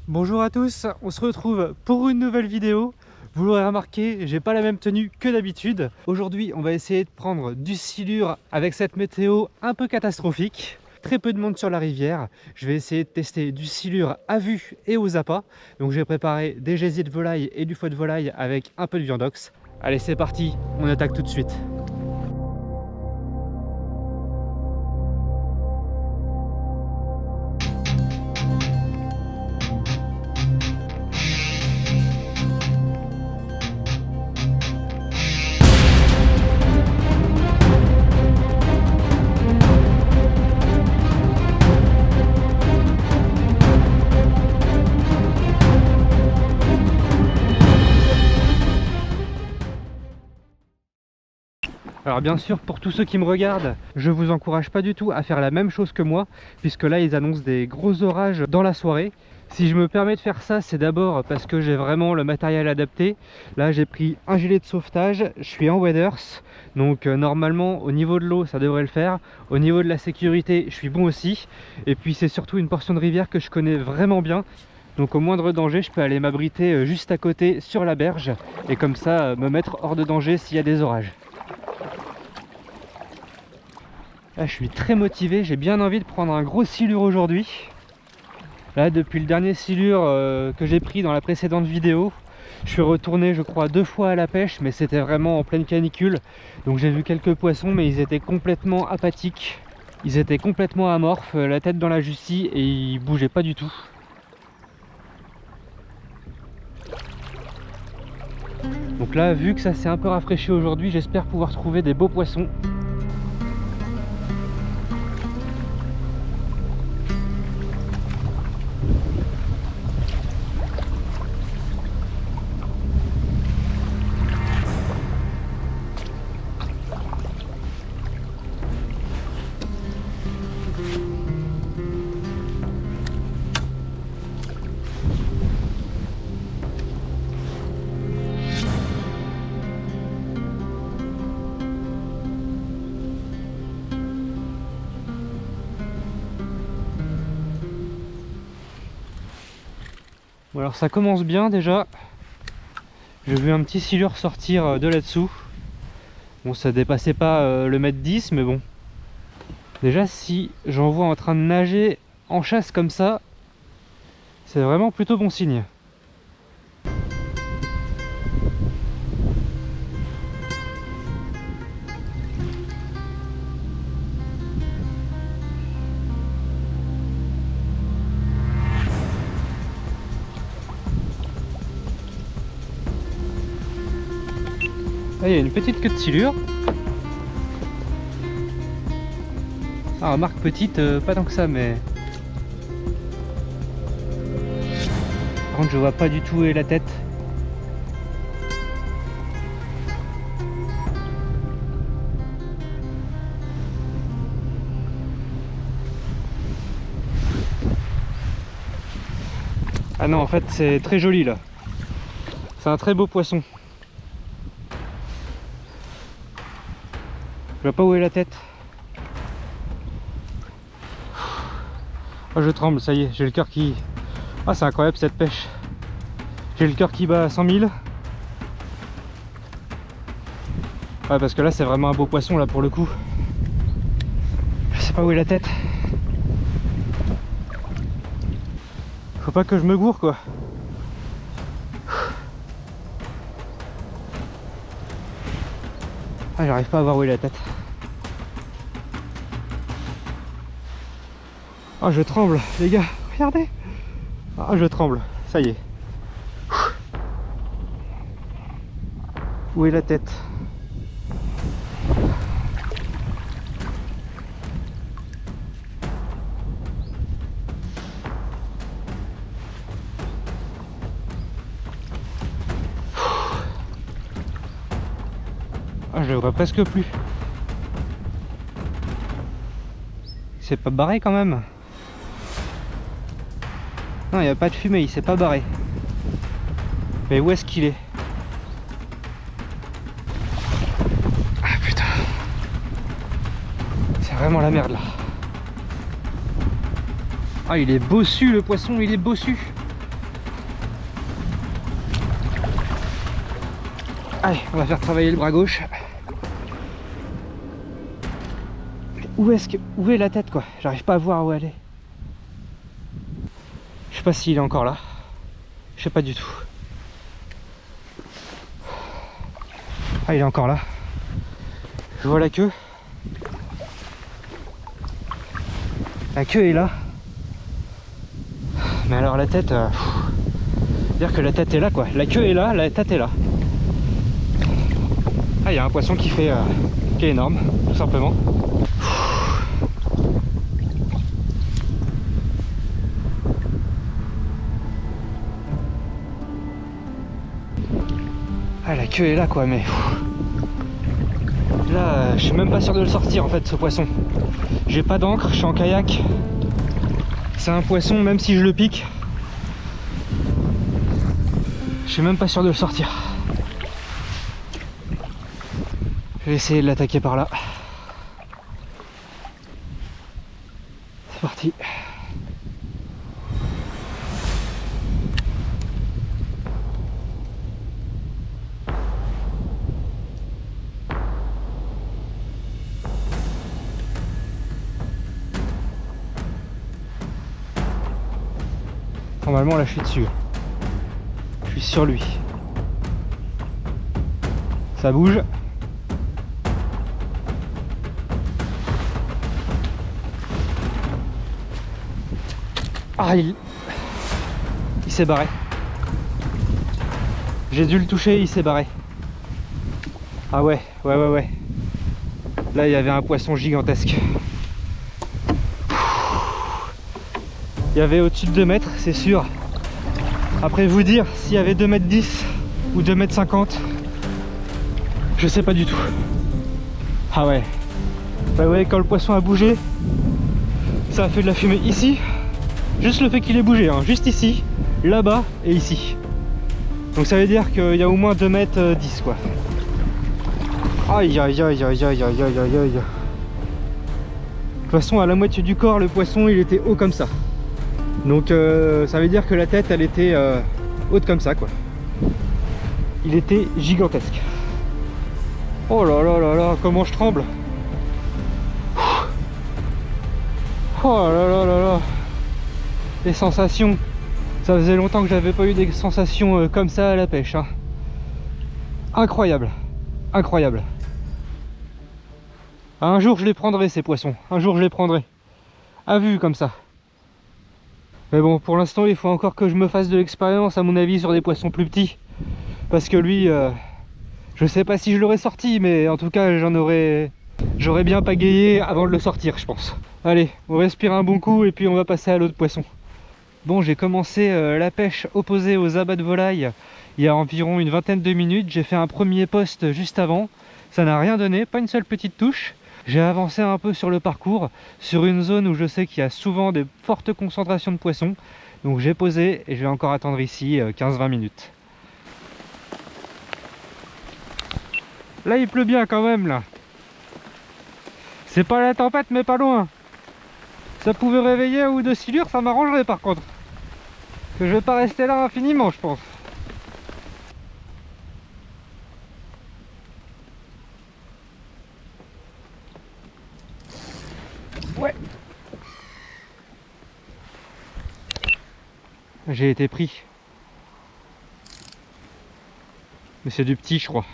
Bonjour à tous, on se retrouve pour une nouvelle vidéo. Vous l'aurez remarqué, j'ai pas la même tenue que d'habitude. Aujourd'hui, on va essayer de prendre du silure avec cette météo un peu catastrophique. Très peu de monde sur la rivière. Je vais essayer de tester du silure à vue et aux appâts. Donc j'ai préparé des gésiers de volaille et du foie de volaille avec un peu de viandox. Allez, c'est parti, on attaque tout de suite. Alors bien sûr, pour tous ceux qui me regardent, je vous encourage pas du tout à faire la même chose que moi, puisque là ils annoncent des gros orages dans la soirée. Si je me permets de faire ça, c'est d'abord parce que j'ai vraiment le matériel adapté. Là j'ai pris un gilet de sauvetage, je suis en waders, donc normalement au niveau de l'eau ça devrait le faire. Au niveau de la sécurité, je suis bon aussi. Et puis c'est surtout une portion de rivière que je connais vraiment bien. Donc au moindre danger, je peux aller m'abriter juste à côté sur la berge et comme ça me mettre hors de danger s'il y a des orages. Là, je suis très motivé, j'ai bien envie de prendre un gros silure aujourd'hui. Là, depuis le dernier silure que j'ai pris dans la précédente vidéo, je suis retourné, je crois, 2 fois à la pêche, mais c'était vraiment en pleine canicule. Donc j'ai vu quelques poissons, mais ils étaient complètement apathiques. Ils étaient complètement amorphes, la tête dans la jussie, et ils bougeaient pas du tout. Donc là, vu que ça s'est un peu rafraîchi aujourd'hui, j'espère pouvoir trouver des beaux poissons. Bon, alors ça commence bien déjà. J'ai vu un petit silure sortir de là-dessous. Bon, ça dépassait pas le mètre 10, mais bon. Déjà, si j'en vois en train de nager en chasse comme ça, c'est vraiment plutôt bon signe. Là, il y a une petite queue de silure. Ah, remarque petite, pas tant que ça, mais... Par contre, je vois pas du tout où est la tête. Ah non, en fait, c'est très joli, là. C'est un très beau poisson. Je vois pas où est la tête. Oh, je tremble, ça y est, j'ai le cœur qui... Ah, c'est incroyable cette pêche. J'ai le cœur qui bat à 100 000. Ouais, parce que là, c'est vraiment un beau poisson, là, pour le coup. Je sais pas où est la tête. Faut pas que je me gourre, quoi. Ah, j'arrive pas à voir où est la tête. Ah, je tremble, les gars, regardez. Ah, je tremble, ça y est. Où est la tête? Ah, je le vois presque plus. C'est pas barré quand même. Non, il n'y a pas de fumée, il s'est pas barré. Mais où est-ce qu'il est? Ah putain. C'est vraiment la merde là. Ah, il est bossu le poisson, il est bossu. Allez, on va faire travailler le bras gauche. Où est la tête quoi? J'arrive pas à voir où elle est. Je sais pas s'il est encore là. Je sais pas du tout. Ah, il est encore là. Je vois la queue. La queue est là. Mais alors la tête... dire que la tête est là quoi. La queue est là, la tête est là. Ah, il y a un poisson qui fait... qui est énorme, tout simplement. Ah, la queue est là quoi, mais... Là, je suis même pas sûr de le sortir en fait, ce poisson. J'ai pas d'encre, je suis en kayak. C'est un poisson, même si je le pique, je suis même pas sûr de le sortir. Je vais essayer de l'attaquer par là. C'est parti. Normalement là je suis dessus. Je suis sur lui. Ça bouge. Ah, il s'est barré. J'ai dû le toucher, il s'est barré. Ah ouais. Là il y avait un poisson gigantesque. Il y avait au-dessus de 2 mètres, c'est sûr. Après vous dire s'il y avait 2 mètres 10 ou 2 mètres 50, je sais pas du tout. Ah ouais. Bah ouais, quand le poisson a bougé, ça a fait de la fumée ici. Juste le fait qu'il ait bougé, hein, juste ici, là-bas et ici. Donc ça veut dire qu'il y a au moins 2 mètres 10 quoi. Aïe aïe aïe aïe aïe aïe aïe aïe aïe. De toute façon à la moitié du corps le poisson il était haut comme ça. Donc ça veut dire que la tête elle était haute comme ça quoi. Il était gigantesque. Oh là là là là, comment je tremble. Oh là là là là. Les sensations. Ça faisait longtemps que j'avais pas eu des sensations comme ça à la pêche. Hein. Incroyable. Incroyable. Un jour je les prendrai ces poissons. Un jour je les prendrai. À vue comme ça. Mais bon, pour l'instant, il faut encore que je me fasse de l'expérience, à mon avis, sur des poissons plus petits. Parce que lui, je sais pas si je l'aurais sorti, mais en tout cas, j'aurais bien pagayé avant de le sortir, je pense. Allez, on respire un bon coup et puis on va passer à l'autre poisson. Bon, j'ai commencé la pêche opposée aux abats de volaille il y a environ une vingtaine de minutes. J'ai fait un premier poste juste avant. Ça n'a rien donné, pas une seule petite touche. J'ai avancé un peu sur le parcours, sur une zone où je sais qu'il y a souvent des fortes concentrations de poissons. Donc j'ai posé et je vais encore attendre ici 15-20 minutes. Là il pleut bien quand même là. C'est pas la tempête mais pas loin. Ça pouvait réveiller un ou deux silures, ça m'arrangerait par contre. Que je vais pas rester là infiniment je pense. Ouais. J'ai été pris. Mais c'est du petit je crois.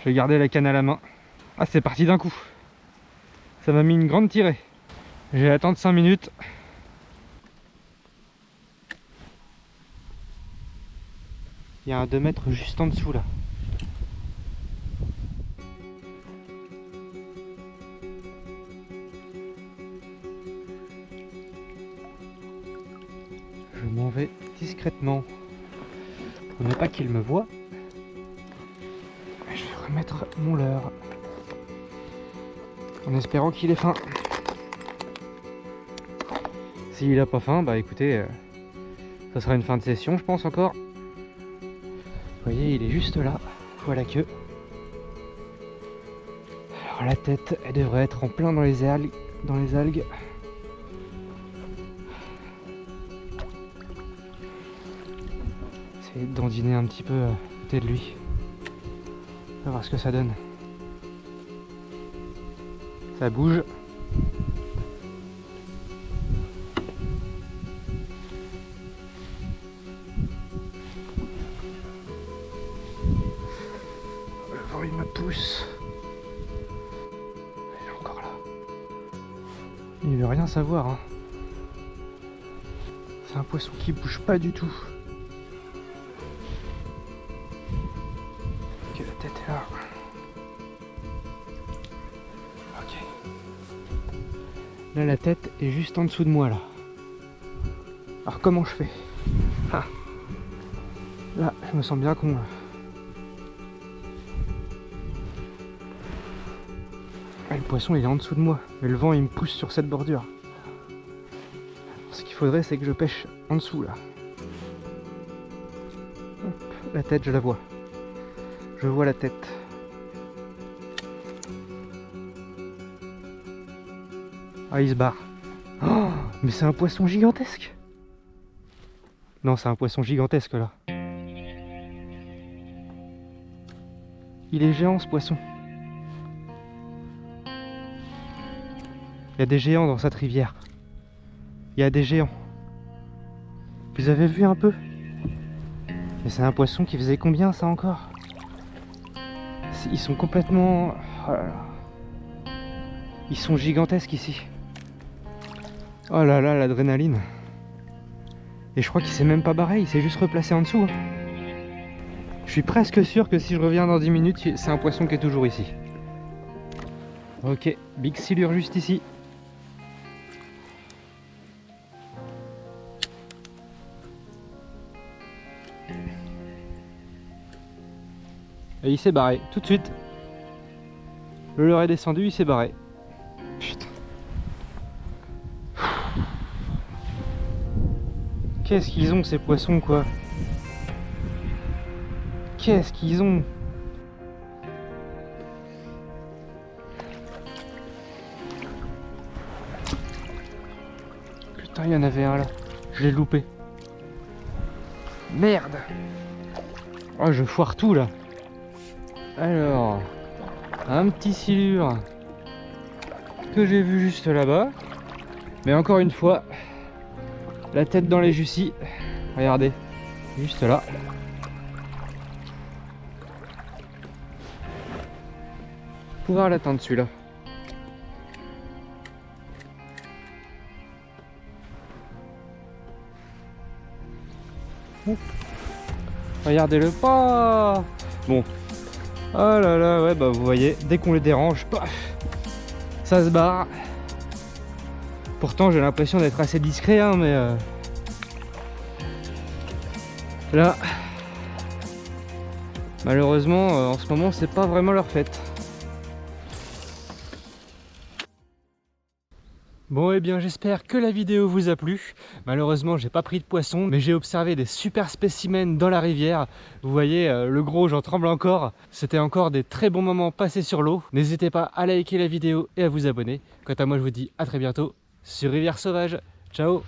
J'ai gardé la canne à la main. Ah c'est parti d'un coup. Ça m'a mis une grande tirée. Je vais attendre 5 minutes. Il y a un 2 mètres juste en dessous là. Je m'en vais discrètement pour ne pas qu'il me voie. Je vais remettre mon leurre en espérant qu'il ait faim. S'il a pas faim, bah écoutez, ça sera une fin de session je pense encore. Vous voyez, il est juste là, voilà que. Alors la tête, elle devrait être en plein dans les algues. essayer de dandiner un petit peu à côté de lui. On va voir ce que ça donne. Ça bouge. Le vent il me pousse. Il est encore là. Il veut rien savoir, hein. C'est un poisson qui bouge pas du tout. Ok, la tête est là. Ok. Là, la tête est juste en dessous de moi, là. Alors, comment je fais? Ah. Là, je me sens bien con, là. Ah, le poisson, il est en dessous de moi. Mais le vent, il me pousse sur cette bordure. Ce qu'il faudrait, c'est que je pêche en dessous, là. Hop, la tête, je la vois. Je vois la tête. Ah, il se barre. Oh, mais c'est un poisson gigantesque. Non, c'est un poisson gigantesque, là. Il est géant, ce poisson. Il y a des géants dans cette rivière. Il y a des géants. Vous avez vu un peu? Mais c'est un poisson qui faisait combien, ça, encore? Ils sont complètement... Oh là là. Ils sont gigantesques ici. Oh là là, l'adrénaline. Et je crois qu'il s'est même pas barré, il s'est juste replacé en dessous. Je suis presque sûr que si je reviens dans 10 minutes, c'est un poisson qui est toujours ici. Ok, big silure juste ici. Et il s'est barré, tout de suite. Le leurre est descendu, il s'est barré. Putain. Qu'est-ce qu'ils ont, ces poissons, quoi? Qu'est-ce qu'ils ont? Putain, il y en avait un là. Je l'ai loupé. Merde. Oh, je foire tout là. Alors, un petit silure que j'ai vu juste là-bas. Mais encore une fois, la tête dans les jucis. Regardez, juste là. Pouvoir l'atteindre celui-là. Regardez-le pas. Bon. Oh là là, ouais, bah vous voyez, dès qu'on le dérange, paf, ça se barre. Pourtant j'ai l'impression d'être assez discret, hein, mais là, malheureusement, en ce moment, c'est pas vraiment leur fête. Bon, et bien j'espère que la vidéo vous a plu. Malheureusement j'ai pas pris de poisson, mais j'ai observé des super spécimens dans la rivière. Vous voyez, le gros, j'en tremble encore. C'était encore des très bons moments passés sur l'eau. N'hésitez pas à liker la vidéo et à vous abonner. Quant à moi, je vous dis à très bientôt sur Rivière Sauvage. Ciao!